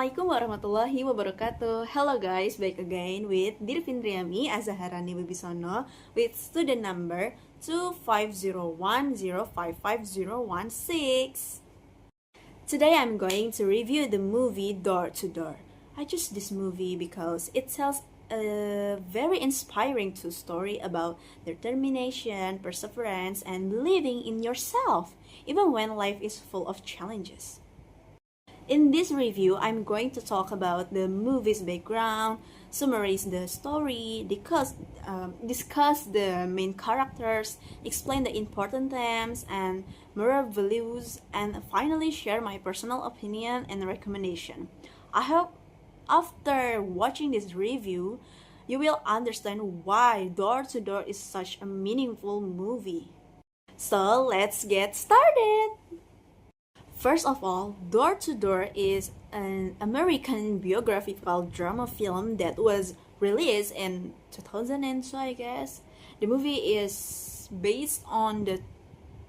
Assalamualaikum warahmatullahi wabarakatuh. Hello guys, back again with Dearvindriamy, Azzaharany Wibisono with student number 250105516. Today I'm going to review the movie Door to Door. I chose this movie because it tells a very inspiring true story about determination, perseverance, and believing in yourself, even when life is full of challenges. In this review, I'm going to talk about the movie's background, summarize the story, discuss the main characters, explain the important themes and moral values, and finally share my personal opinion and recommendation. I hope after watching this review, you will understand why Door to Door is such a meaningful movie. So let's get started! First of all, Door to Door is an American biographical drama film that was released in 2002, I guess. The movie is based on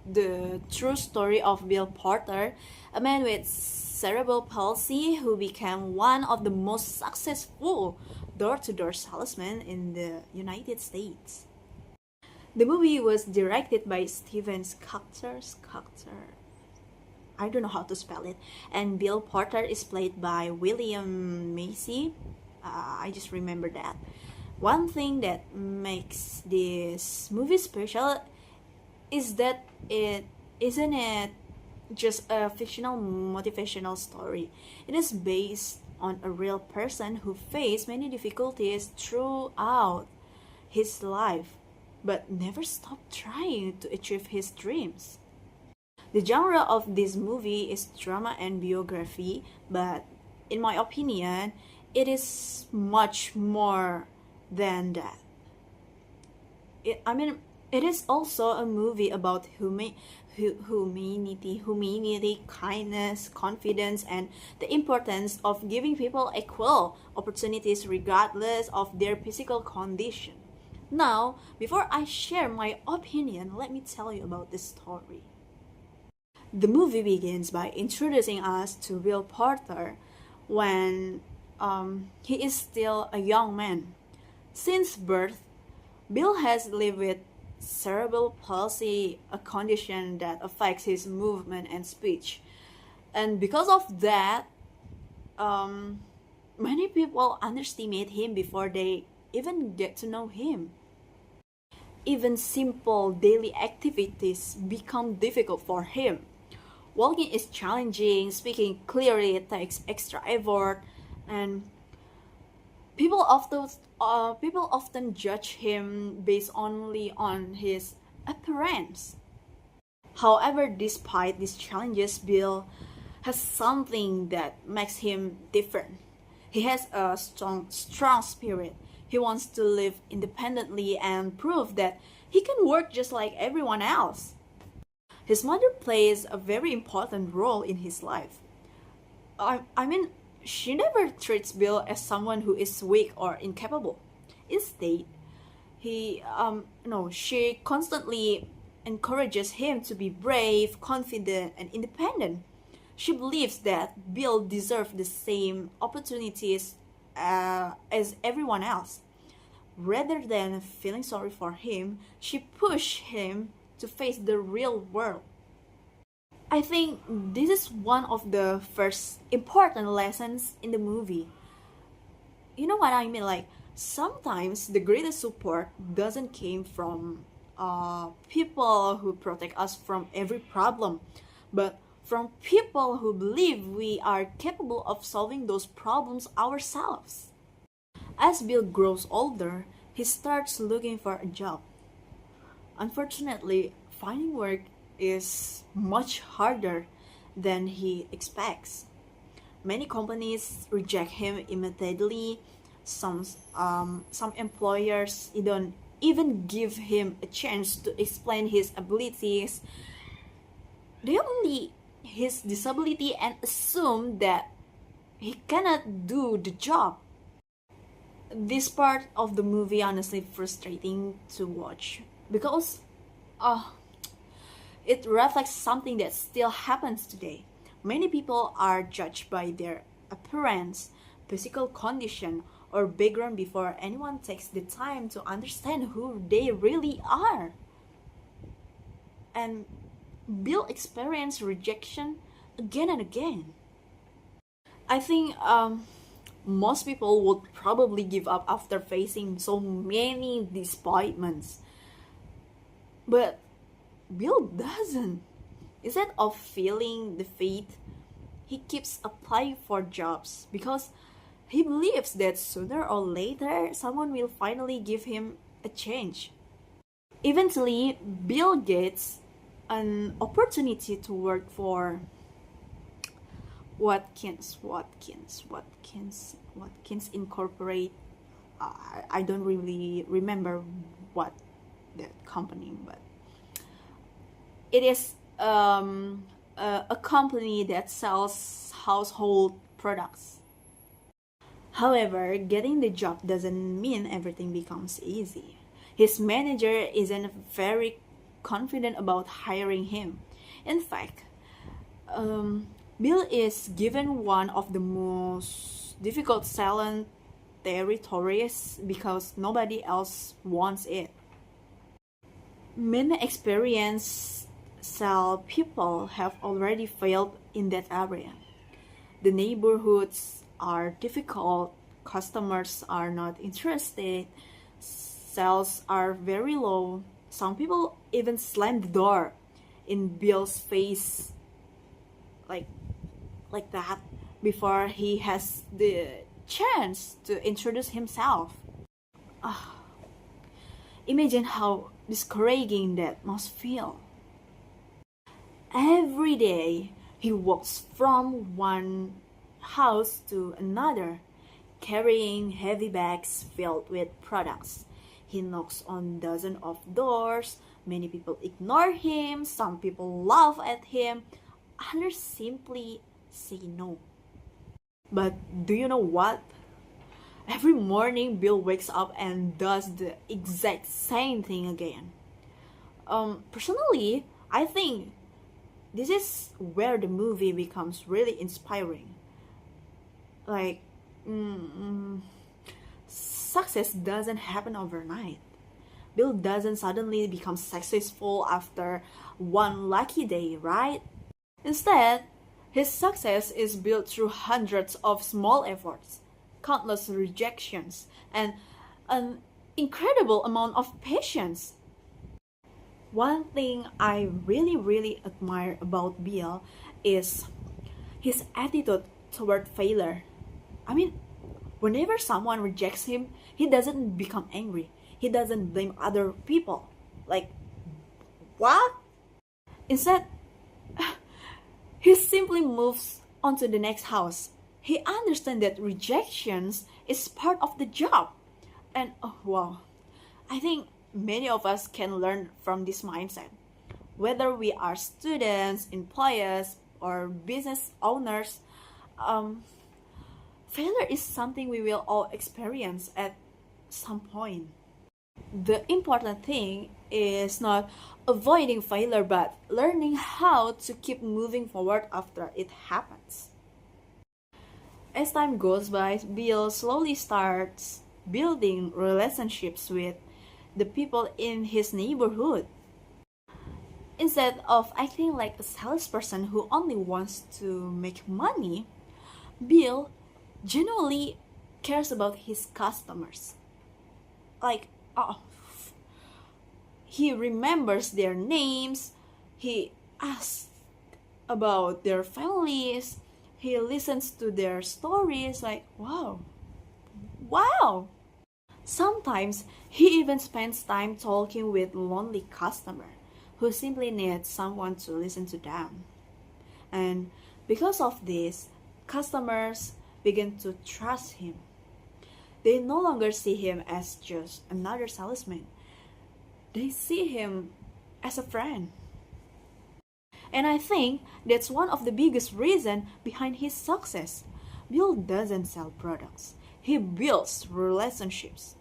the true story of Bill Porter, a man with cerebral palsy who became one of the most successful door-to-door salesmen in the United States. The movie was directed by Steven Scalter. I don't know how to spell it. And Bill Porter is played by William Macy. I just remember that. One thing that makes this movie special is that it isn't just a fictional motivational story. It is based on a real person who faced many difficulties throughout his life, but never stopped trying to achieve his dreams. The genre of this movie is drama and biography, but in my opinion, it is much more than that. It is also a movie about humanity, kindness, confidence, and the importance of giving people equal opportunities regardless of their physical condition. Now, before I share my opinion, let me tell you about this story. The movie begins by introducing us to Bill Porter when he is still a young man. Since birth, Bill has lived with cerebral palsy, a condition that affects his movement and speech. And because of that, many people underestimate him before they even get to know him. Even simple daily activities become difficult for him. Walking is challenging, speaking clearly takes extra effort, and people often judge him based only on his appearance. However, despite these challenges, Bill has something that makes him different. He has a strong spirit. He wants to live independently and prove that he can work just like everyone else. His mother plays a very important role in his life. She never treats Bill as someone who is weak or incapable. Instead, she constantly encourages him to be brave, confident, and independent. She believes that Bill deserves the same opportunities as everyone else. Rather than feeling sorry for him, she pushes him to face the real world. I think this is one of the first important lessons in the movie. You know what I mean? Like, sometimes the greatest support doesn't come from people who protect us from every problem, but from people who believe we are capable of solving those problems ourselves. As Bill grows older, he starts looking for a job. Unfortunately, finding work is much harder than he expects. Many companies reject him immediately. Some employers don't even give him a chance to explain his abilities. They only his disability and assume that he cannot do the job. This part of the movie honestly frustrating to watch because it reflects something that still happens today. Many people are judged by their appearance, physical condition, or background before anyone takes the time to understand who they really are. And Bill experienced rejection again and again. I think most people would probably give up after facing so many disappointments. But Bill doesn't. Instead of feeling defeat, he keeps applying for jobs because he believes that sooner or later someone will finally give him a chance. Eventually, Bill gets an opportunity to work for Watkins Incorporate. I don't really remember what that company, but it is a company that sells household products. However, getting the job doesn't mean everything becomes easy. His manager isn't very confident about hiring him. In fact, Bill is given one of the most difficult selling territories because nobody else wants it. Many experienced sell people have already failed in that area. The neighborhoods are difficult, customers are not interested, sales are very low. Some people even slam the door in Bill's face like that before he has the chance to introduce himself. Imagine how discouraging that must feel. Every day he walks from one house to another, carrying heavy bags filled with products. He knocks on dozens of doors. Many people ignore him, some people laugh at him, others simply say no. But do you know what? Every morning Bill wakes up and does the exact same thing again. Personally, I think this is where the movie becomes really inspiring. Like, success doesn't happen overnight. Bill doesn't suddenly become successful after one lucky day, right? Instead, his success is built through hundreds of small efforts, countless rejections, and an incredible amount of patience. One thing I really admire about Bill is his attitude toward failure. I mean, whenever someone rejects him, he doesn't become angry. He doesn't blame other people. Like, what? Instead, he simply moves on to the next house. He understands that rejections is part of the job. And oh wow, I think many of us can learn from this mindset. Whether we are students, employers, or business owners, failure is something we will all experience at some point. The important thing is not avoiding failure but learning how to keep moving forward after it happens. As time goes by, Bill slowly starts building relationships with the people in his neighborhood. Instead of acting like a salesperson who only wants to make money, Bill genuinely cares about his customers. Like, he remembers their names, he asks about their families, he listens to their stories, like, wow. Sometimes he even spends time talking with lonely customers who simply need someone to listen to them. And because of this, customers begin to trust him. They no longer see him as just another salesman. They see him as a friend. And I think that's one of the biggest reasons behind his success. Bill doesn't sell products. He builds relationships.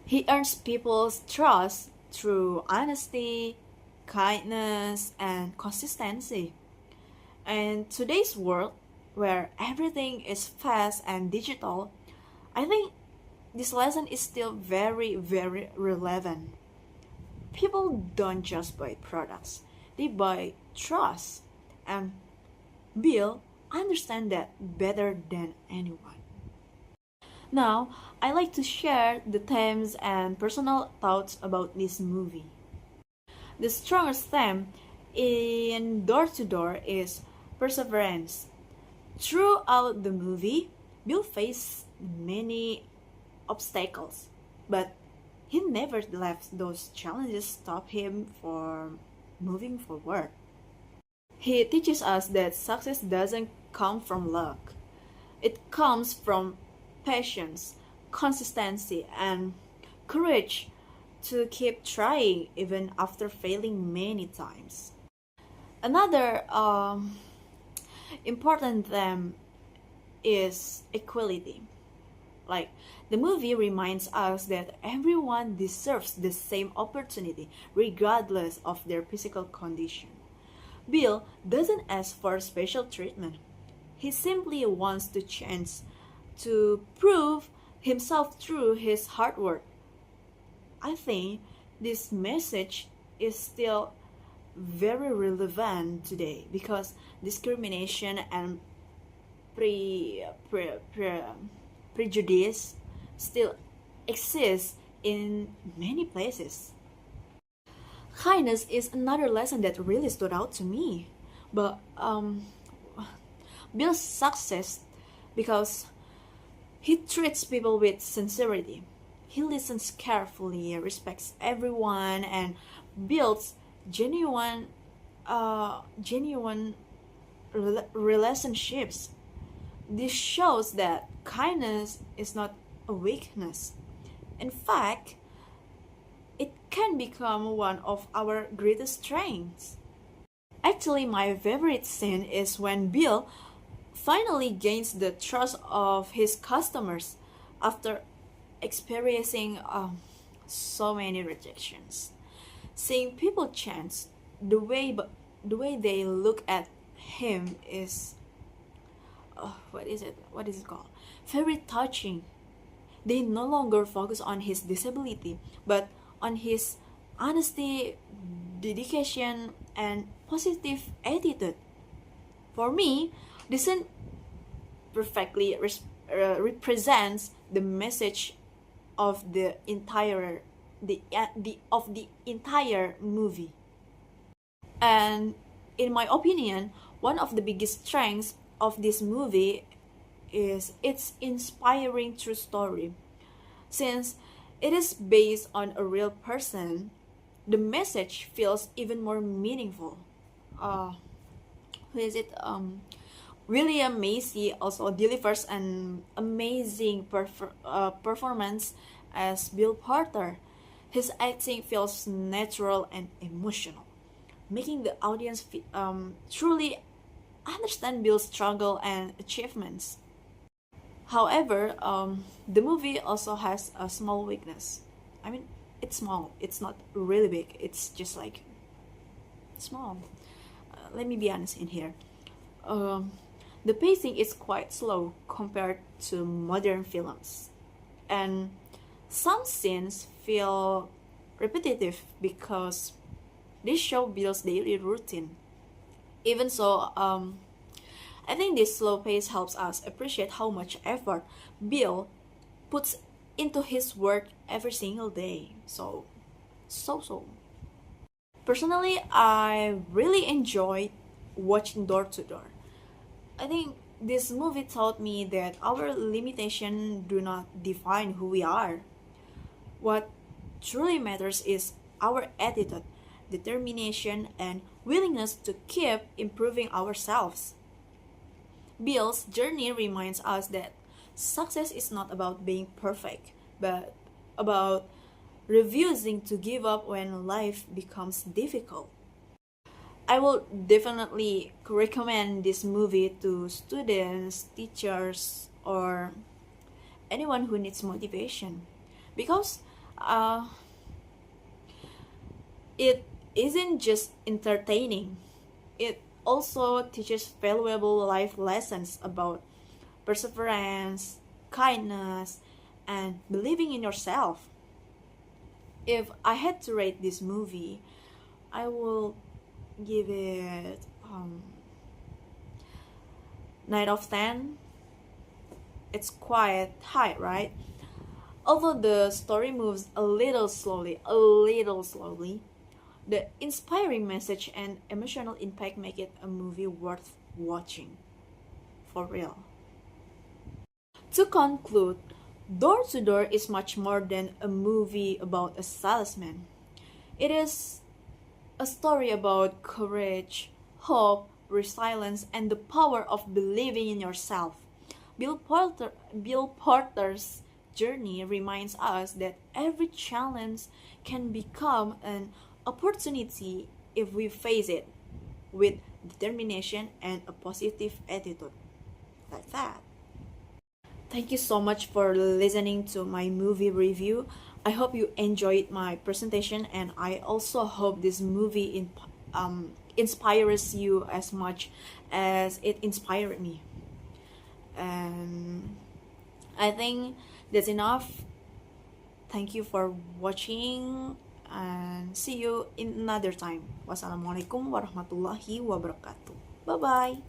He earns people's trust through honesty, kindness, and consistency. And today's world, where everything is fast and digital, I think this lesson is still very, very relevant. People don't just buy products, they buy trust. And Bill understands that better than anyone. Now, I like to share the themes and personal thoughts about this movie. The strongest theme in Door to Door is perseverance. Throughout the movie, Bill faced many obstacles, but he never let those challenges stop him from moving forward. He teaches us that success doesn't come from luck. It comes from patience, consistency, and courage to keep trying even after failing many times. Another important theme is equality. Like, the movie reminds us that everyone deserves the same opportunity regardless of their physical condition. Bill doesn't ask for special treatment. He simply wants the chance to prove himself through his hard work. I think this message is still very relevant today because discrimination and pre, pre, pre, prejudice still exists in many places. Kindness is another lesson that really stood out to me. But Bill's success because he treats people with sincerity. He listens carefully, respects everyone, and builds genuine relationships. This shows that kindness is not a weakness. In fact, it can become one of our greatest strengths. Actually, my favorite scene is when Bill finally gains the trust of his customers after experiencing so many rejections. Seeing people change, the way they look at him is what is it? What is it called? Very touching. They no longer focus on his disability, but on his honesty, dedication, and positive attitude. For me, this scene perfectly represents the message of the entire movie. And in my opinion, one of the biggest strengths of this movie is its inspiring true story. Since it is based on a real person, the message feels even more meaningful. Uh, who is it? William Macy also delivers an amazing performance as Bill Porter. His acting feels natural and emotional, making the audience truly understand Bill's struggle and achievements. However, the movie also has a small weakness. I mean, it's small. It's not really big. It's just like small. Let me be honest in here. Um, the pacing is quite slow compared to modern films, and some scenes feel repetitive because they show Bill's daily routine. Even so, I think this slow pace helps us appreciate how much effort Bill puts into his work every single day. So. Personally, I really enjoyed watching Door to Door. I think this movie taught me that our limitations do not define who we are. What truly matters is our attitude, determination, and willingness to keep improving ourselves. Bill's journey reminds us that success is not about being perfect, but about refusing to give up when life becomes difficult. I will definitely recommend this movie to students, teachers, or anyone who needs motivation because uh, it isn't just entertaining, it also teaches valuable life lessons about perseverance, kindness, and believing in yourself. If I had to rate this movie, I will give it 9 of 10. It's quite high, right? Although the story moves a little slowly, the inspiring message and emotional impact make it a movie worth watching. For real. To conclude, Door to Door is much more than a movie about a salesman. It is a story about courage, hope, resilience, and the power of believing in yourself. Bill Porter's journey reminds us that every challenge can become an opportunity if we face it with determination and a positive attitude. Like that. Thank you so much for listening to my movie review. I hope you enjoyed my presentation, and I also hope this movie inspires you as much as it inspired me. And I think that's enough. Thank you for watching, and see you in another time. Wassalamualaikum warahmatullahi wabarakatuh. Bye bye.